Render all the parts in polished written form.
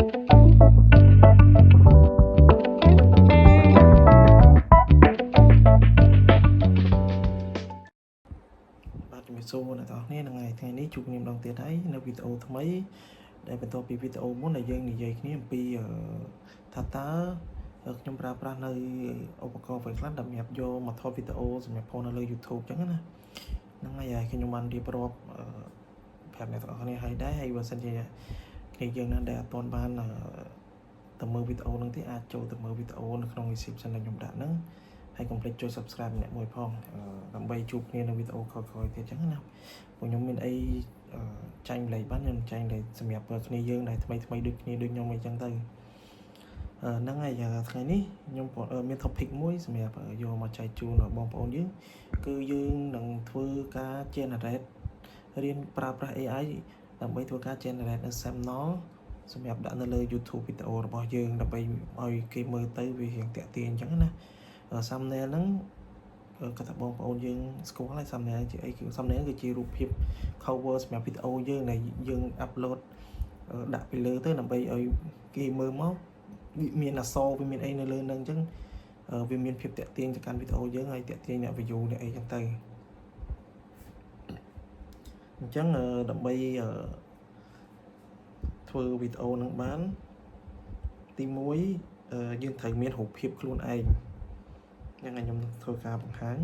សូមអ្នកទាំងអស់គ្នាថ្ងៃនេះជួបគ្នាម្ដងទៀតហើយនៅវីដេអូថ្មីដែលបន្តពីវីដេអូមុនដែលយើងនិយាយគ្នាអំពីថាតើខ្ញុំប្រើប្រាស់នៅឧបករណ៍អ្វីខ្លះដើម្បីយកមកថតវីដេអូសម្រាប់ផុសនៅលើ YouTube អញ្ចឹងណាហ្នឹងហើយខ្ញុំបានរៀបរាប់ប្រាប់អ្នកទាំងអស់គ្នាហើយដែរហើយបើសិនជាគ្នាយើងណាដែលអត់ទាន់បានទៅមើលវីដេអូហ្នឹងទេអាចចូលទៅមើលវីដេអូនៅក្នុង description ដែលខ្ញុំដាក់ហ្នឹងហើយកុំភ្លេចជួយ subscribe ម្នាក់មួយផងដើម្បីជួបគ្នានៅវីដេអូក្រោយៗទៀតអញ្ចឹងណាពួកខ្ញុំមានអីចាញ់ម្លែកបានខ្ញុំចាញ់តែសម្រាប់គ្នាយើងដែលថ្មីដូចគ្នាដូចខ្ញុំអីចឹងទៅហ្នឹងហើយថ្ងៃនេះខ្ញុំមាន topic មួយសម្រាប់យកមកចែកជូនដល់បងប្អូនយើងគឺយើងនឹងធ្វើការ generate រៀនប្រើប្រាស់ AI ដើម្បីធ្វើការ generate នៅ thumbnail សម្រាប់ដាក់នៅលើ YouTube វីដេអូរបស់យើងដើម្បីឲ្យគេមើលទៅវារៀងតាក់ទាញអញ្ចឹងណាthumbnail ហ្នឹងគាត់ថាបងប្អូនយើងស្គាល់ហើយ thumbnail ជាអីគឺ thumbnail គឺជារូបភាព cover សម្រាប់វីដេអូយើងដែលយើង upload ដាក់ពីលើទៅដើម្បីឲ្យគេមើលមកវាមានអក្សរវាមានអីនៅលើហ្នឹងអញ្ចឹងវាមានភាពតាក់ទាញទៅកាន់វីដេអូយើងហើយតាក់ទាញអ្នក view អ្នកអីចឹងទៅអញ្ចឹងដើម្បីធ្វើវីដេអូហ្នឹងបានទី1យើងត្រូវមានរូបភាពខ្លួនឯងយ៉ាងណាខ្ញុំធ្វើការបង្ហាញ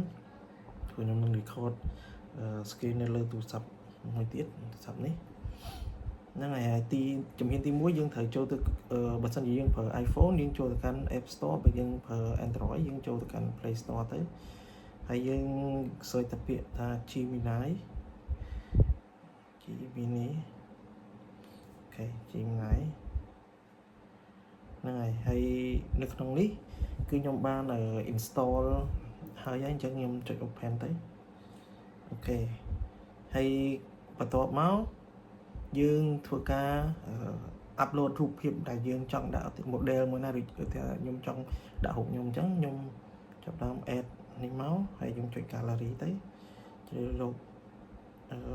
ព្រោះខ្ញុំនឹង record screen នៅលើទូរស័ព្ទមួយទៀតទូរស័ព្ទនេះហ្នឹងហើយជំហានទី1យើងត្រូវចូលទៅបើសិនជាយើងប្រើ iPhone យើងចូលទៅកាន់ App Store បើយើងប្រើ Android យើងចូលទៅកាន់ Play Store ទៅហើយយើង search ទៅពាក្យថា Gemini អូខេ Gemini ហ្នឹងហើយនៅក្នុងនេះគឺខ្ញុំបាន install ហើយអញ្ចឹងខ្ញុំចុច open ទៅអូខេហើយបន្ទាប់មកយើងធ្វើការ upload រូបភាពដែលយើងចង់ដាក់ model មួយណាឬថាខ្ញុំចង់ដាក់រូបខ្ញុំអញ្ចឹងខ្ញុំចាប់ដើម add នេះមកហើយខ្ញុំចុច gallery ទៅជ្រើសរើស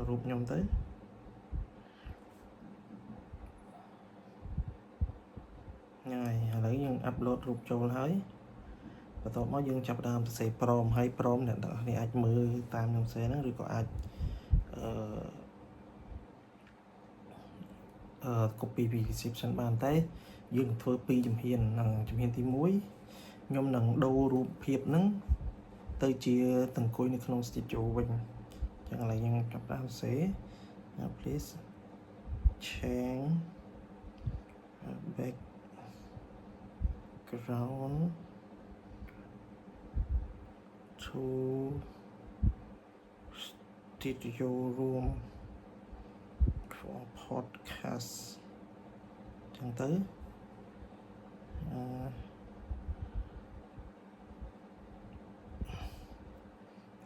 រូបខ្ញុំទៅហ្នឹងហើយឥឡូវយើង upload រូបចូលហើយបន្ទាប់មកយើងចាប់ដើមសរសេរ prompt ហើយ prompt អ្នកទាំងអស់គ្នាអាចមើលតាមខ្ញុំសរសេរហ្នឹងឬក៏អាចcopy ពី description បានតែយើងធ្វើ2ជំហានហ្នឹងជំហានទី1ខ្ញុំនឹងដូររូបភាពហ្នឹងទៅជាតង្គុយនៅក្នុង studio វិញអញ្ចឹងឥឡូវយើងចាប់ដើមសរសេរ please change background to studio room for podcast ចឹងទៅ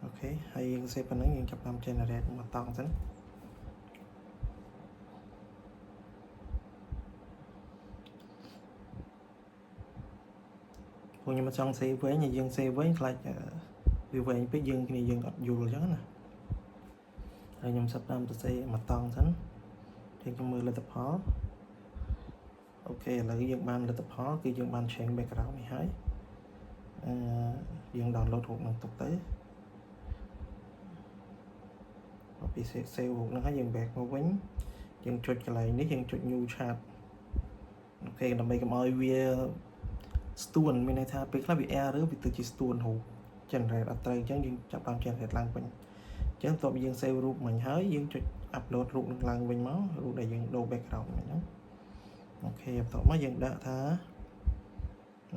អូខេហើយយើងសេប៉ុណ្ណឹងយើងចាប់តាម generate មកតង់សិនព្រោះខ្ញុំមិនចង់ save វិញយើង save វិញខ្លាចវាវែងពេកយើងអត់យល់អញ្ចឹងណាហើយខ្ញុំចាប់តាមសរសេរមកតង់សិនខ្ញុំមើលលទ្ធផលអូខេឥឡូវយើងបានលទ្ធផលគឺយើងបាន change background នេះហើយយើង download រូបហ្នឹងទុកទៅពី save រូបហ្នឹងហើយយើង back មកវិញយើងចុចកន្លែងនេះយើងចុច new chat អូខេដើម្បីកុំឲ្យវាស្ទួនមានន័យថាពេលខ្លះវា error វាទៅជាស្ទួនរូប generate អត់ត្រូវអញ្ចឹងយើងចាប់តាម generate ឡើងវិញអញ្ចឹងបន្ទាប់យើង save រូបមិញហើយយើងចុច upload រូបនឹងឡើងវិញមករូបដែលយើងដូរ background មិញហ្នឹងអូខេបន្ទាប់មកយើងដាក់ថា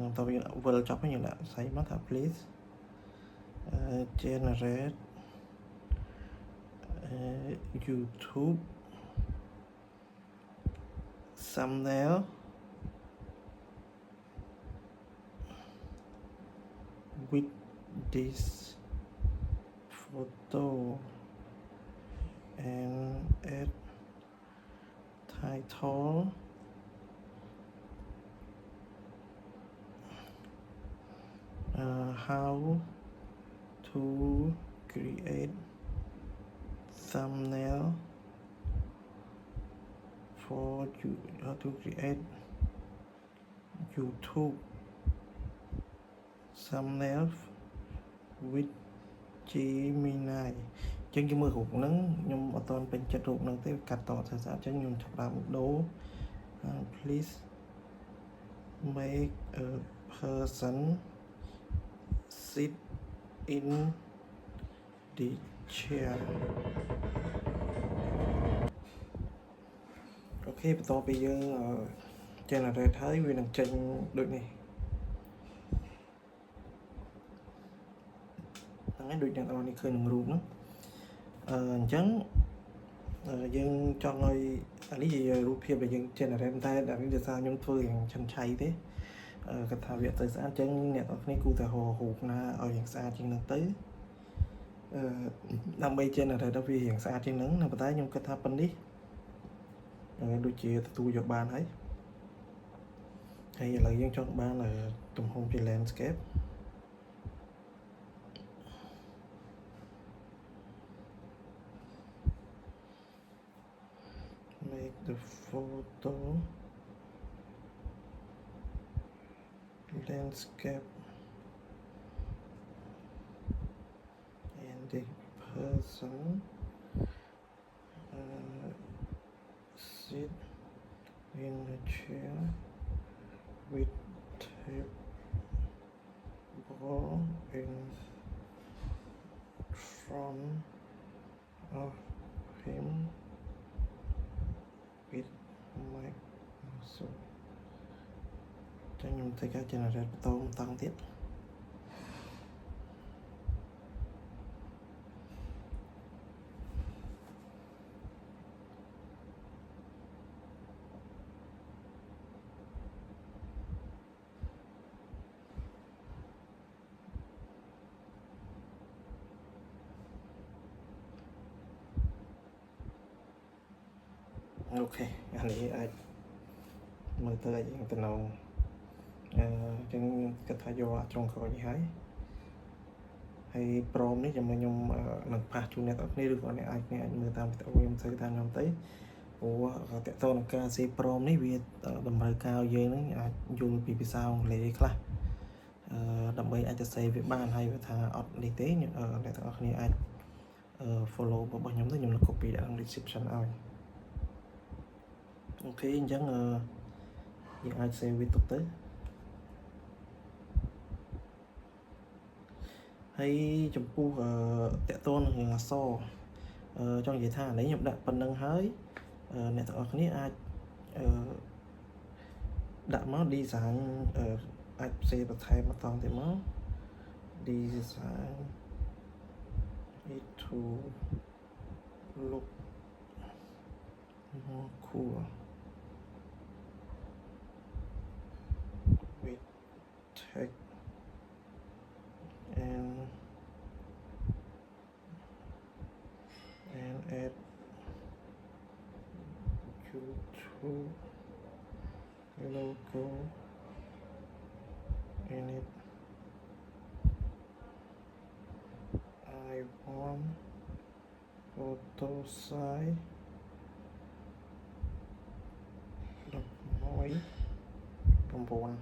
បន្ទាប់យើងវិលចប់ហើយយើងដាក់ស្អីមកថា please generate YouTube thumbnail with this photo and add title how to create thumbnail for you, how to create YouTube thumbnail with Gemini ចឹងយើងមើលរូបហ្នឹងខ្ញុំអត់ទាន់ពេញចិត្តរូបហ្នឹងទេកាត់តទៅស្អាតចឹងខ្ញុំចាប់ដើមដូរ please make a person sit in the chair អូខេបន្ទាប់ពីយើង generate ហើយវានឹងចេញដូចនេះហ្នឹងហើយដូចអ្នកនរនេះឃើញក្នុងរូបហ្នឹងអញ្ចឹងយើងចង់ឲ្យអានេះជារូបភាពដែលយើង generate តែអានេះដោយសារខ្ញុំធ្វើយ៉ាងឆិនឆៃទេគាត់ថាវាទៅស្អាតអញ្ចឹងអ្នកនរគ្នាគូតែរករូបណាឲ្យយ៉ាងស្អាតជាងហ្នឹងទៅដើម្បី generate ឲ្យវាយ៉ាងស្អាតជាងហ្នឹងតែប៉ុន្តែខ្ញុំគិតថាប៉ុណ្នេះដូចជាទទួលយកបានហើយឥឡូវយើងចង់បានទំហំជា landscape make the photo landscape and the person sit in a chair with table in front of him with mic ចឹងខ្ញុំធ្វើការ generate បន្តទៀតអូខេអានេះអាចមើលទៅអាចយ៉ាងតំណងចឹងគាត់ថាយកចុងក្រោយនេះហើយព្រមនេះចាំខ្ញុំនឹងផាសជូនអ្នកនរគ្នាឬក៏អ្នកអាចមើលតាមវីដេអូខ្ញុំធ្វើតាមខ្ញុំទៅព្រោះតកតនឹងការសេព្រមនេះវាតម្រូវការយើងហ្នឹងអាចយល់ពីភាសាអង់គ្លេសខ្លះដើម្បីអាចទៅសេវាបានហើយវាថាអត់នេះទេអ្នកនរគ្នាអាច follow របស់ខ្ញុំទៅខ្ញុំនឹង copy ដាក់ក្នុង description ឲ្យអូខេអញ្ចឹងយើងអាច save វាទុកទៅហើយចំពោះតកតនឹងរឿងអក្សរចង់និយាយថានេះខ្ញុំដាក់ប៉ុណ្្នឹងហើយអ្នកទាំងអស់គ្នាអាចដាក់មក design អាចផ្សេងបន្ថែមបន្តទៀតមក design it to look more cool with text and add YouTube logo in it. I want photo size nói trong vốn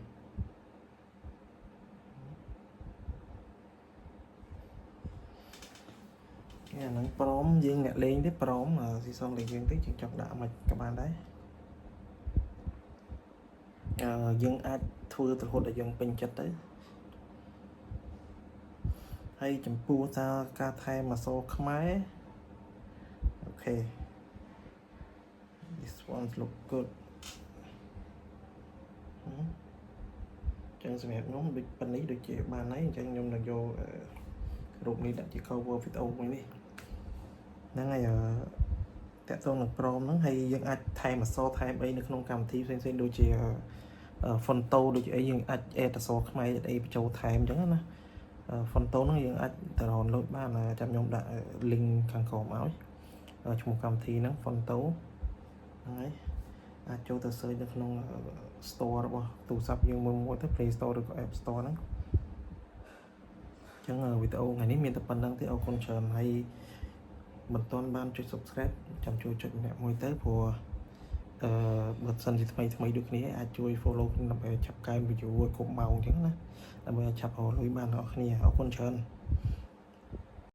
nghe nó prom dương nhẹ lên tiếp prom mà thì xong liền dương tới chuyện chọc đạo mà các bạn đấy dương ai thua từ hồi là dương bình chất đấy hay chấm pu ta ca thay mà so khmai okay this one look good ចឹងសម្រាប់ខ្ញុំដូចប៉ុណ្នេះដូចជាបានហើយអញ្ចឹងខ្ញុំនឹងយករូបនេះដាក់ជា cover video មួយនេះហ្នឹងហើយតកតងនឹង Chrome ហ្នឹងហើយយើងអាចថែមអក្សរថែមអីនៅក្នុងកម្មវិធីផ្សេងៗដូចជា Fonto ដូចអីយើងអាច add អក្សរខ្មែរអីបញ្ចូលថែមអញ្ចឹងណា Fonto ហ្នឹងយើងអាចទៅ download បានចាំខ្ញុំដាក់ link ខាងក្រោមឲ្យឈ្មោះកម្មវិធីហ្នឹង Fonto ហ្នឹងហើយអាចចូលទៅ search នៅក្នុង store របស់ទូរស័ព្ទយើងមួយទៅ Play Store ឬក៏ App Store ហ្នឹងអញ្ចឹងវីដេអូថ្ងៃនេះមានតែប៉ុណ្្នឹងទេអរគុណច្រើនហើយមិនទាន់បានចុច subscribe ចាំជួយចុចម្នាក់មួយទៅព្រោះ បើសិនជាថ្មីដូចគ្នាអាចជួយ follow ដើម្បីចាប់កែម video ឲ្យគ្រប់ម៉ោងអញ្ចឹងណាដើម្បីឲ្យចាប់រកលុយបានអ្នកនរគ្នាអរគុណច្រើន